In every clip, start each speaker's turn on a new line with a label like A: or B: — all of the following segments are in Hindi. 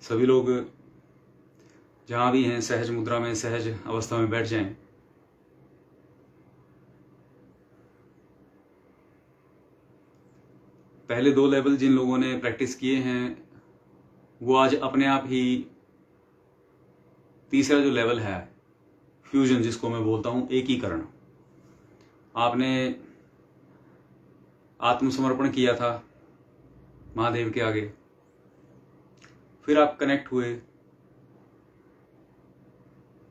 A: सभी लोग जहाँ भी हैं सहज मुद्रा में, सहज अवस्था में बैठ जाएं। पहले 2 लेवल जिन लोगों ने प्रैक्टिस किए हैं वो आज अपने आप ही तीसरा जो लेवल है, फ्यूजन जिसको मैं बोलता हूं, एकीकरण, आपने आत्मसमर्पण किया था महादेव के आगे, फिर आप कनेक्ट हुए,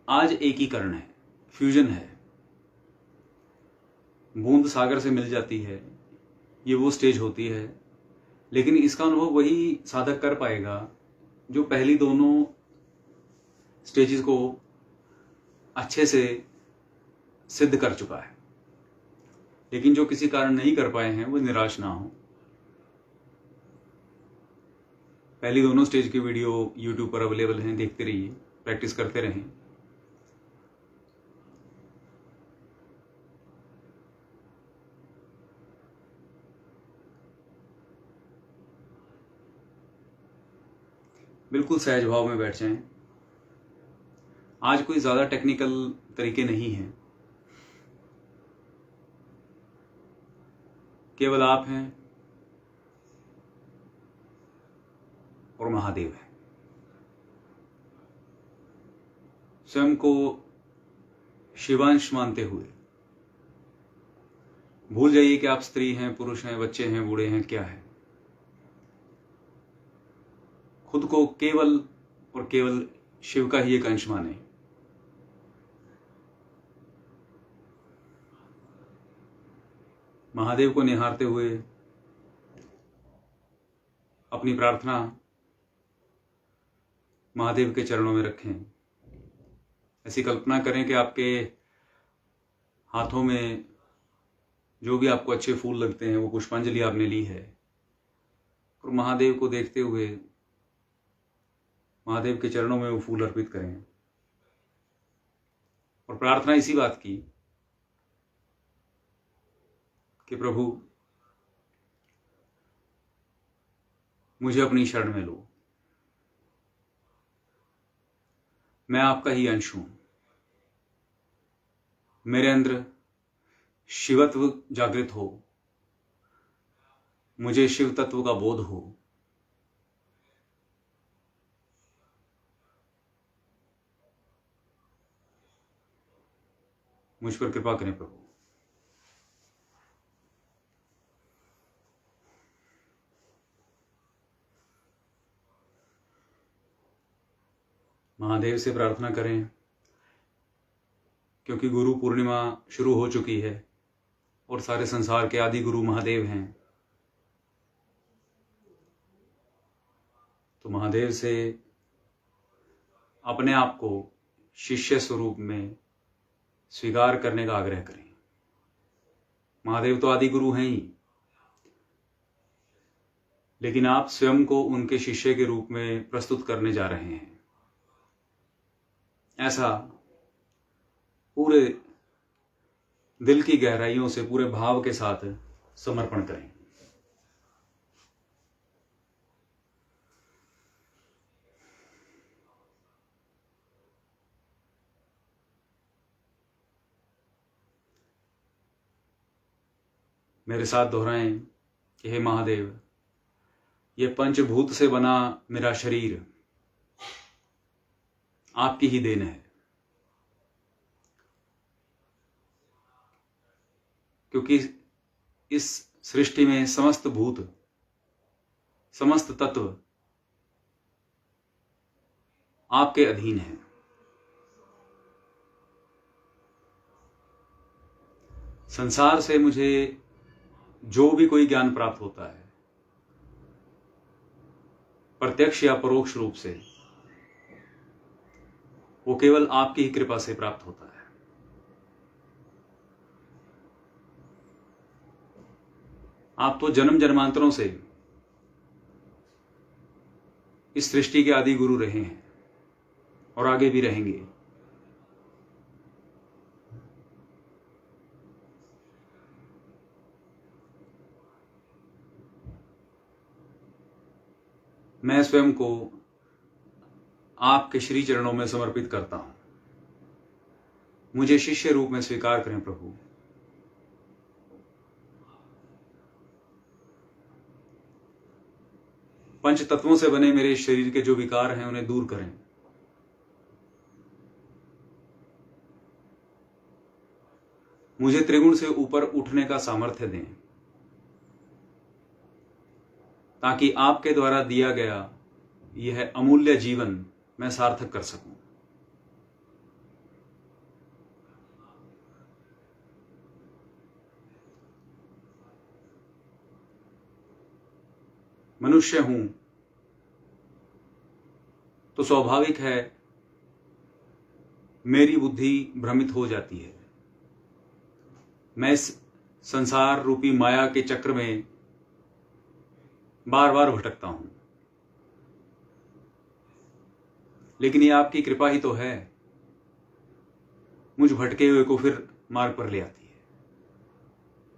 A: आज एकीकरण है, फ्यूजन है, बूंद सागर से मिल जाती है, ये वो स्टेज होती है। लेकिन इसका अनुभव वही साधक कर पाएगा जो पहली दोनों स्टेजेस को अच्छे से सिद्ध कर चुका है। लेकिन जो किसी कारण नहीं कर पाए हैं वो निराश ना हो। पहली दोनों स्टेज की वीडियो यूट्यूब पर अवेलेबल हैं, देखते रहिए, प्रैक्टिस करते रहें। बिल्कुल सहज भाव में बैठ जाएं। आज कोई ज्यादा टेक्निकल तरीके नहीं हैं, केवल आप हैं और महादेव है। स्वयं को शिवांश मानते हुए भूल जाइए कि आप स्त्री हैं, पुरुष हैं, बच्चे हैं, बूढ़े हैं, क्या है। खुद को केवल और केवल शिव का ही एक अंश माने। महादेव को निहारते हुए अपनी प्रार्थना महादेव के चरणों में रखें। ऐसी कल्पना करें कि आपके हाथों में जो भी आपको अच्छे फूल लगते हैं वो पुष्पांजलि आपने ली है, और महादेव को देखते हुए महादेव के चरणों में वो फूल अर्पित करें और प्रार्थना इसी बात की कि प्रभु मुझे अपनी शरण में लो, मैं आपका ही अंश हूं, मेरे अंदर शिवत्व जागृत हो, मुझे शिव तत्व का बोध हो। मुझ पर कृपा करें प्रभु। महादेव से प्रार्थना करें, क्योंकि गुरु पूर्णिमा शुरू हो चुकी है और सारे संसार के आदि गुरु महादेव हैं। तो महादेव से अपने आप को शिष्य स्वरूप में स्वीकार करने का आग्रह करें। महादेव तो आदि गुरु हैं ही, लेकिन आप स्वयं को उनके शिष्य के रूप में प्रस्तुत करने जा रहे हैं। ऐसा पूरे दिल की गहराइयों से, पूरे भाव के साथ समर्पण करें। मेरे साथ दोहराएं कि हे महादेव, ये पंचभूत से बना मेरा शरीर आपकी ही देन है, क्योंकि इस सृष्टि में समस्त भूत, समस्त तत्व आपके अधीन है। संसार से मुझे जो भी कोई ज्ञान प्राप्त होता है, प्रत्यक्ष या परोक्ष रूप से, वो केवल आपकी ही कृपा से प्राप्त होता है। आप तो जन्म जन्मांतरों से इस सृष्टि के आदि गुरु रहे हैं और आगे भी रहेंगे। मैं स्वयं को आपके श्री चरणों में समर्पित करता हूं। मुझे शिष्य रूप में स्वीकार करें प्रभु। पंच तत्वों से बने मेरे शरीर के जो विकार हैं उन्हें दूर करें। मुझे त्रिगुण से ऊपर उठने का सामर्थ्य दें, ताकि आपके द्वारा दिया गया यह अमूल्य जीवन मैं सार्थक कर सकूं। मनुष्य हूं तो स्वाभाविक है मेरी बुद्धि भ्रमित हो जाती है। मैं इस संसार रूपी माया के चक्र में बार बार भटकता हूं, लेकिन ये आपकी कृपा ही तो है, मुझ भटके हुए को फिर मार्ग पर ले आती है।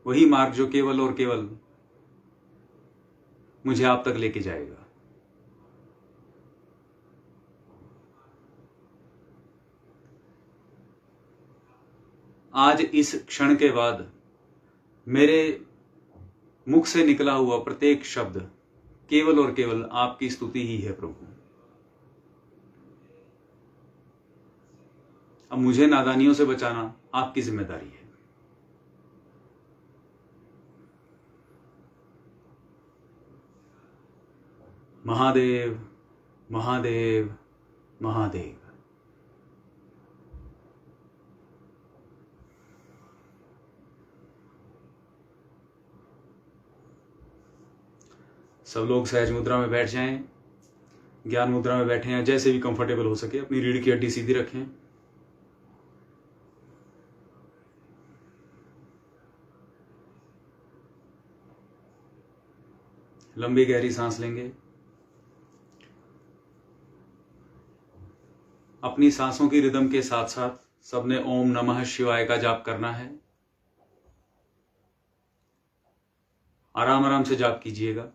A: वही मार्ग जो केवल और केवल मुझे आप तक लेके जाएगा। आज इस क्षण के बाद मेरे मुख से निकला हुआ प्रत्येक शब्द केवल और केवल आपकी स्तुति ही है प्रभु। अब मुझे नादानियों से बचाना आपकी जिम्मेदारी है। महादेव महादेव महादेव। सब लोग सहज मुद्रा में बैठ जाएं, ज्ञान मुद्रा में बैठे हैं, जैसे भी कंफर्टेबल हो सके। अपनी रीढ़ की हड्डी सीधी रखें। लंबी गहरी सांस लेंगे। अपनी सांसों की रिदम के साथ साथ सबने ओम नमः शिवाय का जाप करना है। आराम आराम से जाप कीजिएगा।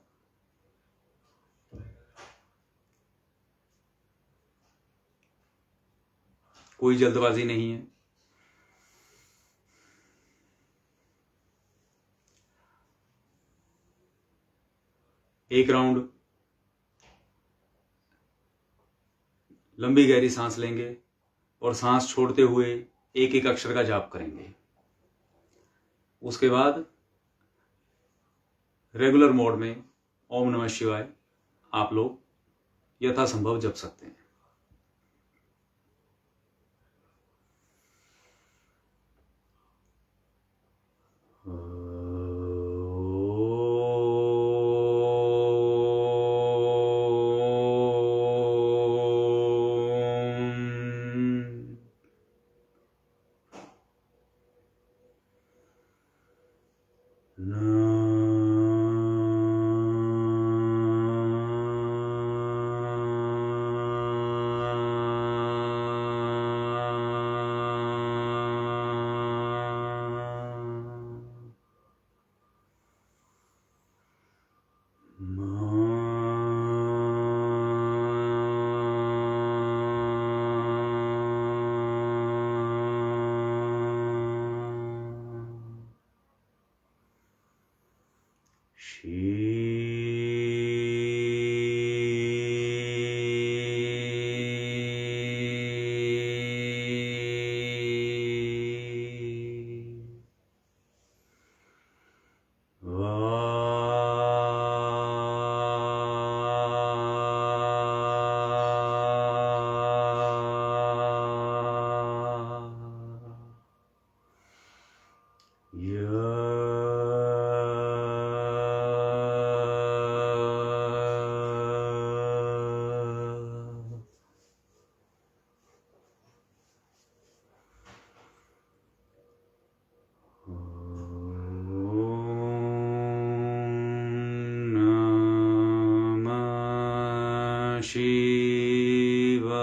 A: कोई जल्दबाजी नहीं है। एक राउंड लंबी गहरी सांस लेंगे और सांस छोड़ते हुए एक एक अक्षर का जाप करेंगे। उसके बाद रेगुलर मोड में ओम नमः शिवाय आप लोग यथासंभव जप सकते हैं। शिवाय।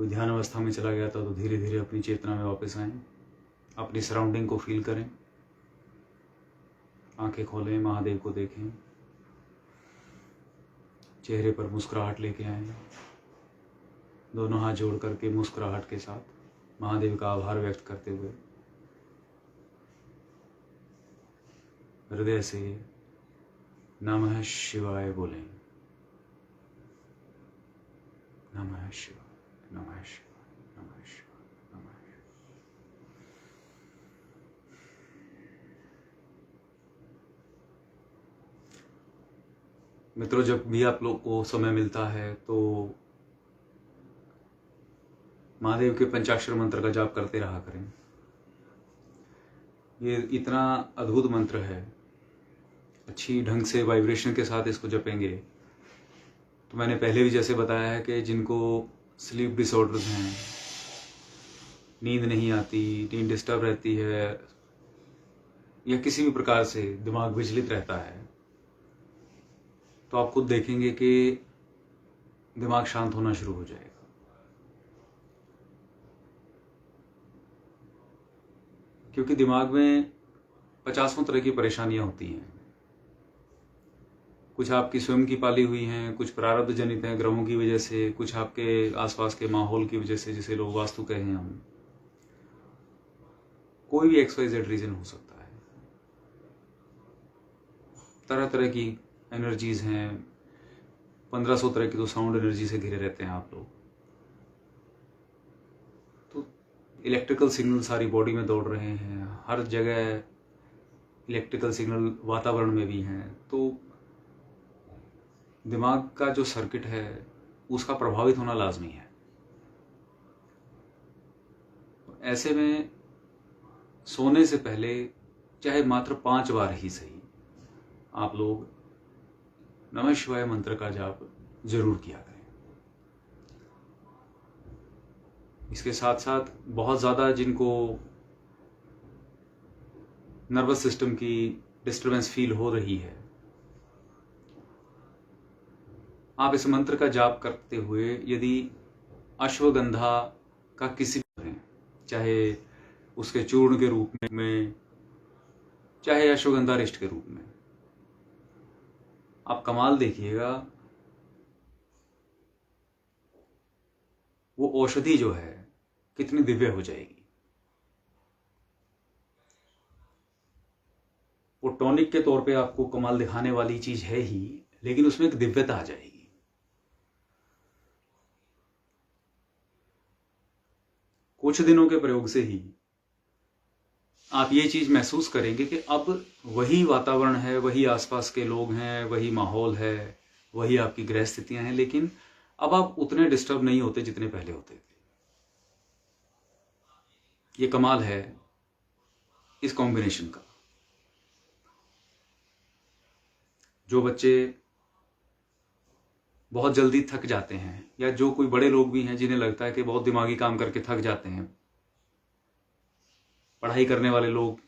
A: कोई ध्यान अवस्था में चला गया था तो धीरे धीरे अपनी चेतना में वापस आएं, अपनी सराउंडिंग को फील करें, आंखें खोलें, महादेव को देखें, चेहरे पर मुस्कुराहट लेके आएं, दोनों हाथ जोड़ करके मुस्कुराहट के साथ महादेव का आभार व्यक्त करते हुए हृदय से नमः शिवाय बोलें। नमः शिवाय, नमः शिवाय, नमः शिवाय, नमः शिवाय। मित्रों, जब भी आप लोग को समय मिलता है तो महादेव के पंचाक्षर मंत्र का जाप करते रहा करें। ये इतना अद्भुत मंत्र है, अच्छी ढंग से वाइब्रेशन के साथ इसको जपेंगे तो मैंने पहले भी जैसे बताया है कि जिनको स्लीप डिसऑर्डर्स हैं, नींद नहीं आती, नींद डिस्टर्ब रहती है या किसी भी प्रकार से दिमाग विचलित रहता है, तो आप खुद देखेंगे कि दिमाग शांत होना शुरू हो जाएगा। क्योंकि दिमाग में 50 तरह की परेशानियां होती हैं। कुछ आपकी स्वयं की पाली हुई हैं, कुछ प्रारब्ध जनित हैं ग्रहों की वजह से, कुछ आपके आसपास के माहौल की वजह से, जिसे लोग वास्तु कहें हम। कोई भी XYZ रीजन हो सकता है। तरह तरह की एनर्जीज हैं, 1500 तरह की तो साउंड एनर्जी से घिरे रहते हैं आप लोग। तो इलेक्ट्रिकल सिग्नल सारी बॉडी में दौड़ रहे हैं, हर जगह इलेक्ट्रिकल सिग्नल वातावरण में भी हैं, तो दिमाग का जो सर्किट है उसका प्रभावित होना लाजमी है। ऐसे में सोने से पहले चाहे मात्र 5 बार ही सही आप लोग नमः शिवाय मंत्र का जाप जरूर किया करें। इसके साथ साथ बहुत ज्यादा जिनको नर्वस सिस्टम की डिस्टरबेंस फील हो रही है, आप इस मंत्र का जाप करते हुए यदि अश्वगंधा का किसी भी, चाहे उसके चूर्ण के रूप में, चाहे अश्वगंधा रिष्ट के रूप में, आप कमाल देखिएगा, वो औषधि जो है कितनी दिव्य हो जाएगी। वो टॉनिक के तौर पे आपको कमाल दिखाने वाली चीज है ही, लेकिन उसमें एक दिव्यता आ जाएगी। कुछ दिनों के प्रयोग से ही आप ये चीज महसूस करेंगे कि अब वही वातावरण है, वही आसपास के लोग हैं, वही माहौल है, वही आपकी ग्रह स्थितियां हैं, लेकिन अब आप उतने डिस्टर्ब नहीं होते जितने पहले होते थे। ये कमाल है इस कॉम्बिनेशन का। जो बच्चे बहुत जल्दी थक जाते हैं, या जो कोई बड़े लोग भी हैं जिन्हें लगता है कि बहुत दिमागी काम करके थक जाते हैं, पढ़ाई करने वाले लोग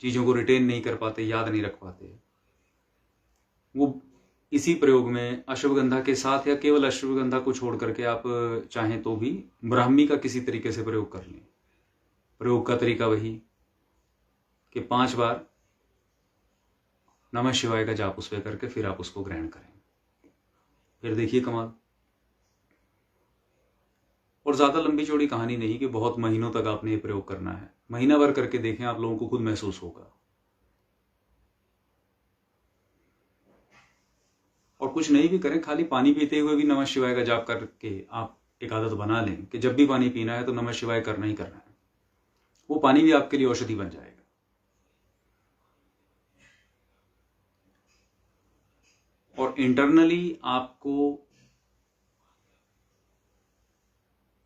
A: चीजों को रिटेन नहीं कर पाते, याद नहीं रख पाते, वो इसी प्रयोग में अश्वगंधा के साथ या केवल अश्वगंधा को छोड़ करके आप चाहें तो भी ब्राह्मी का किसी तरीके से प्रयोग कर लें। प्रयोग का तरीका वही कि 5 बार नमः शिवाय का जाप उस पे करके फिर आप उसको ग्रहण करें। फिर देखिए कमाल। और ज्यादा लंबी चौड़ी कहानी नहीं कि बहुत महीनों तक आपने ये प्रयोग करना है। महीना भर करके देखें, आप लोगों को खुद महसूस होगा। और कुछ नहीं भी करें, खाली पानी पीते हुए भी नमः शिवाय का जाप करके आप एक आदत बना लें कि जब भी पानी पीना है तो नमः शिवाय करना ही करना है। वो पानी भी आपके लिए औषधि बन जाएगा। और इंटरनली आपको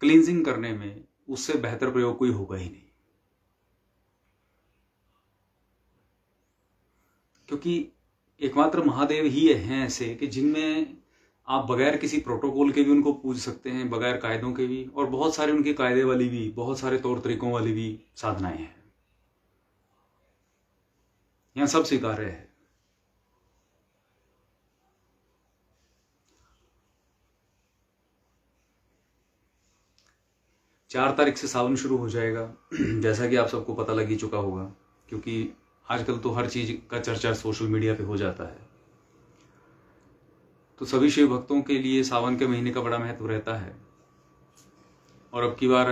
A: क्लींजिंग करने में उससे बेहतर प्रयोग कोई होगा ही नहीं। क्योंकि एकमात्र महादेव ही हैं ऐसे कि जिनमें आप बगैर किसी प्रोटोकॉल के भी उनको पूज सकते हैं, बगैर कायदों के भी, और बहुत सारे उनके कायदे वाली भी, बहुत सारे तौर तरीकों वाली भी साधनाएं हैं। यहां सब स्वीकार्य है। 4 तारीख से सावन शुरू हो जाएगा, जैसा कि आप सबको पता लग ही चुका होगा, क्योंकि आजकल तो हर चीज का चर्चा सोशल मीडिया पे हो जाता है। तो सभी शिव भक्तों के लिए सावन के महीने का बड़ा महत्व रहता है। और अब की बार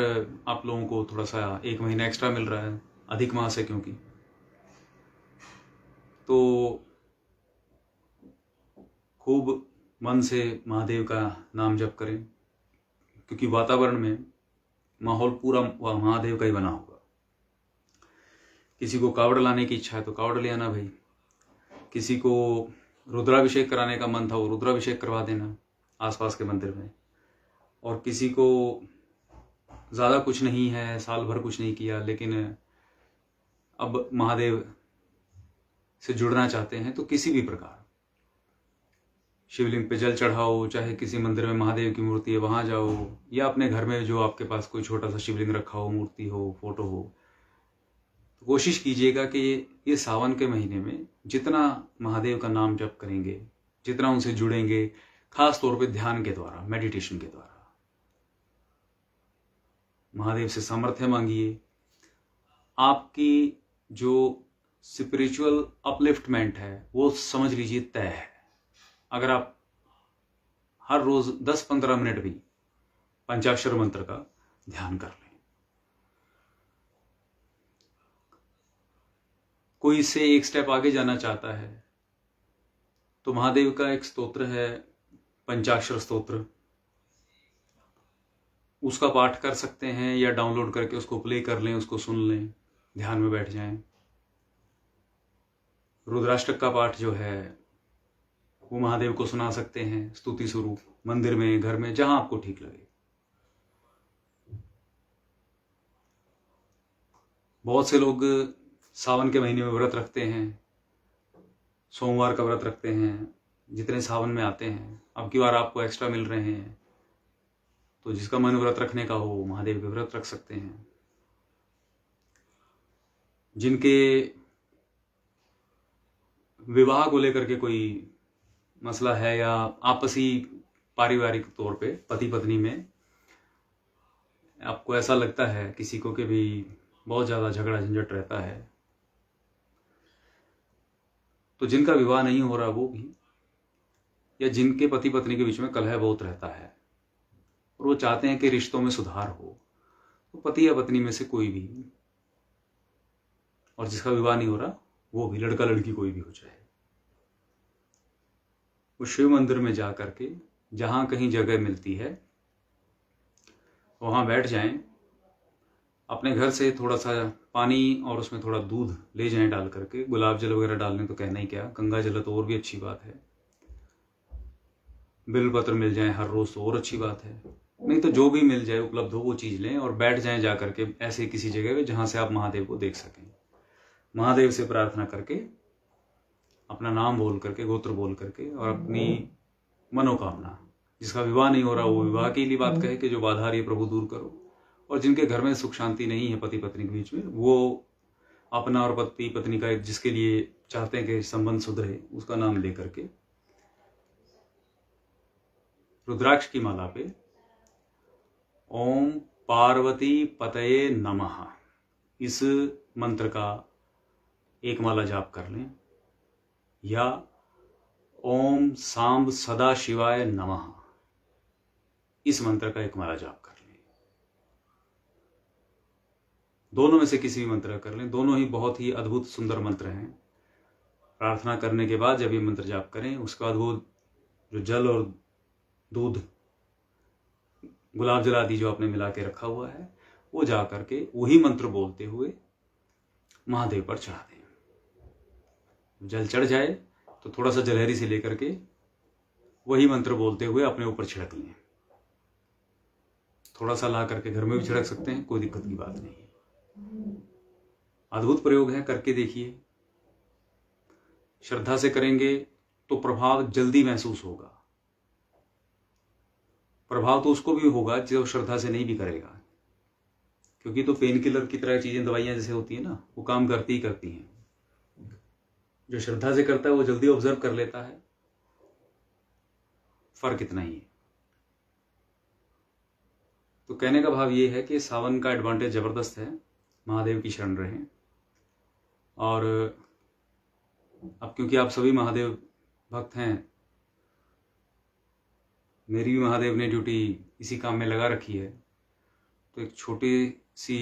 A: आप लोगों को थोड़ा सा 1 महीना एक्स्ट्रा मिल रहा है, अधिक मास है क्योंकि, तो खूब मन से महादेव का नाम जप करें, क्योंकि वातावरण में माहौल पूरा महादेव का ही बना होगा। किसी को कावड़ लाने की इच्छा है तो कावड़ ले आना भाई, किसी को रुद्राभिषेक कराने का मन था वो रुद्राभिषेक करवा देना आसपास के मंदिर में, और किसी को ज़्यादा कुछ नहीं है, साल भर कुछ नहीं किया, लेकिन अब महादेव से जुड़ना चाहते हैं, तो किसी भी प्रकार शिवलिंग पे जल चढ़ाओ, चाहे किसी मंदिर में महादेव की मूर्ति है वहां जाओ, या अपने घर में जो आपके पास कोई छोटा सा शिवलिंग रखा हो, मूर्ति हो, फोटो हो, तो कोशिश कीजिएगा कि ये सावन के महीने में जितना महादेव का नाम जप करेंगे, जितना उनसे जुड़ेंगे, खास तौर पे ध्यान के द्वारा, मेडिटेशन के द्वारा, महादेव से सामर्थ्य मांगिए। आपकी जो स्पिरिचुअल अपलिफ्टमेंट है वो समझ लीजिए तय है, अगर आप हर रोज 10-15 मिनट भी पंचाक्षर मंत्र का ध्यान कर लें। कोई इससे एक स्टेप आगे जाना चाहता है तो महादेव का एक स्तोत्र है, पंचाक्षर स्तोत्र, उसका पाठ कर सकते हैं, या डाउनलोड करके उसको प्ले कर लें, उसको सुन लें, ध्यान में बैठ जाएं। रुद्राष्टक का पाठ जो है वो महादेव को सुना सकते हैं, स्तुति स्वरूप, मंदिर में, घर में, जहां आपको ठीक लगे। बहुत से लोग सावन के महीने में व्रत रखते हैं, सोमवार का व्रत रखते हैं, जितने सावन में आते हैं। अब की बार आपको एक्स्ट्रा मिल रहे हैं, तो जिसका मन व्रत रखने का हो महादेव के व्रत रख सकते हैं। जिनके विवाह को लेकर के कोई मसला है, या आपसी पारिवारिक तौर पे पति पत्नी में आपको ऐसा लगता है किसी को कि भी बहुत ज्यादा झगड़ा झंझट रहता है, तो जिनका विवाह नहीं हो रहा वो भी, या जिनके पति पत्नी के बीच में कलह बहुत रहता है और वो चाहते हैं कि रिश्तों में सुधार हो, तो पति या पत्नी में से कोई भी, और जिसका विवाह नहीं हो रहा वो भी, लड़का लड़की कोई भी हो जाए, वो शिव मंदिर में जा करके जहां कहीं जगह मिलती है वहां बैठ जाएं। अपने घर से थोड़ा सा पानी और उसमें थोड़ा दूध ले जाएं डाल करके, गुलाब जल वगैरह डालने तो कहना ही क्या, गंगा जल तो और भी अच्छी बात है, बिल्वपत्र मिल जाए हर रोज तो और अच्छी बात है, नहीं तो जो भी मिल जाए उपलब्ध हो वो चीज लें और बैठ जाएं जा करके ऐसे किसी जगह पे जहां से आप महादेव को देख सकें। महादेव से प्रार्थना करके, अपना नाम बोल करके, गोत्र बोल करके, और अपनी मनोकामना, जिसका विवाह नहीं हो रहा वो विवाह के लिए बात कहे कि जो बाधा आ रही है प्रभु दूर करो, और जिनके घर में सुख शांति नहीं है पति पत्नी के बीच में, वो अपना और पति पत्नी का जिसके लिए चाहते हैं कि संबंध सुधरे उसका नाम लेकर के रुद्राक्ष की माला पे ओम पार्वती पतये नमः इस मंत्र का एक माला जाप कर लें, या ओम सांब सदा शिवाय नमः इस मंत्र का एक माला जाप कर लें। दोनों में से किसी भी मंत्र कर लें, दोनों ही बहुत ही अद्भुत सुंदर मंत्र हैं। प्रार्थना करने के बाद जब ये मंत्र जाप करें, उसके बाद वो जो जल और दूध, गुलाब जल आदि जो आपने मिला के रखा हुआ है, वो जा करके वही मंत्र बोलते हुए महादेव पर चढ़ा दें। जल चढ़ जाए तो थोड़ा सा जलहरी से लेकर के वही मंत्र बोलते हुए अपने ऊपर छिड़क लें। थोड़ा सा ला करके घर में भी छिड़क सकते हैं, कोई दिक्कत की बात नहीं है। अद्भुत प्रयोग है, करके देखिए। श्रद्धा से करेंगे तो प्रभाव जल्दी महसूस होगा। प्रभाव तो उसको भी होगा जो श्रद्धा से नहीं भी करेगा, क्योंकि तो पेन किलर की तरह चीजें, दवाइयां जैसे होती है ना, वो काम करती ही करती हैं। जो श्रद्धा से करता है वो जल्दी ऑब्जर्व कर लेता है, फर्क इतना ही है। तो कहने का भाव ये है कि सावन का एडवांटेज ज़बरदस्त है, महादेव की शरण रहें। और अब क्योंकि आप सभी महादेव भक्त हैं, मेरी भी महादेव ने ड्यूटी इसी काम में लगा रखी है, तो एक छोटी सी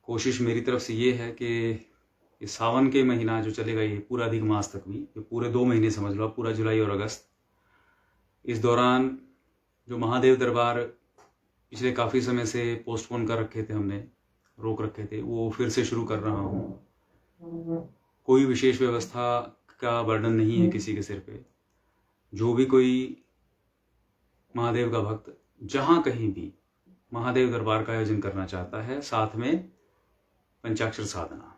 A: कोशिश मेरी तरफ से ये है कि ये सावन के महीना जो चलेगा, ये पूरा अधिक मास तक भी, ये पूरे 2 महीने समझ लो, पूरा जुलाई और अगस्त, इस दौरान जो महादेव दरबार पिछले काफ़ी समय से पोस्टपोन कर रखे थे, हमने रोक रखे थे, वो फिर से शुरू कर रहा हूँ। कोई विशेष व्यवस्था का बर्डन नहीं है किसी के सिर पे। जो भी कोई महादेव का भक्त जहाँ कहीं भी महादेव दरबार का आयोजन करना चाहता है, साथ में पंचाक्षर साधना,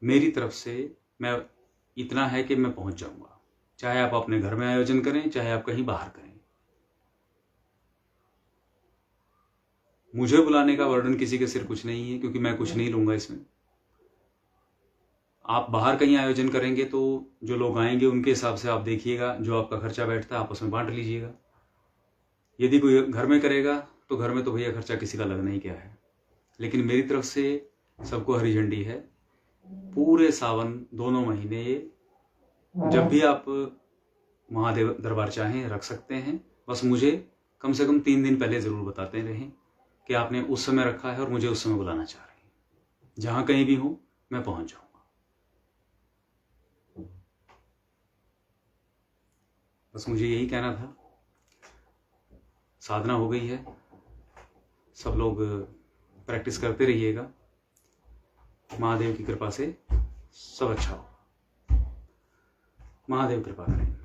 A: मेरी तरफ से मैं इतना है कि मैं पहुंच जाऊंगा, चाहे आप अपने घर में आयोजन करें, चाहे आप कहीं बाहर करें। मुझे बुलाने का वर्डन किसी के सिर कुछ नहीं है, क्योंकि मैं कुछ नहीं लूंगा इसमें। आप बाहर कहीं आयोजन करेंगे तो जो लोग आएंगे उनके हिसाब से आप देखिएगा, जो आपका खर्चा बैठता है आप उसमें बांट लीजिएगा। यदि कोई घर में करेगा तो घर में तो भैया खर्चा किसी का लगना ही क्या है। लेकिन मेरी तरफ से सबको हरी झंडी है। पूरे सावन 2 महीने जब भी आप महादेव दरबार चाहें रख सकते हैं। बस मुझे कम से कम 3 दिन पहले ज़रूर बताते रहें कि आपने उस समय रखा है और मुझे उस समय बुलाना चाह रहे हैं। जहाँ कहीं भी हूँ मैं पहुँच जाऊँगा। बस मुझे यही कहना था। साधना हो गई है, सब लोग प्रैक्टिस करते रहिएगा। महादेव की कृपा से सब अच्छा हो। महादेव कृपा करें।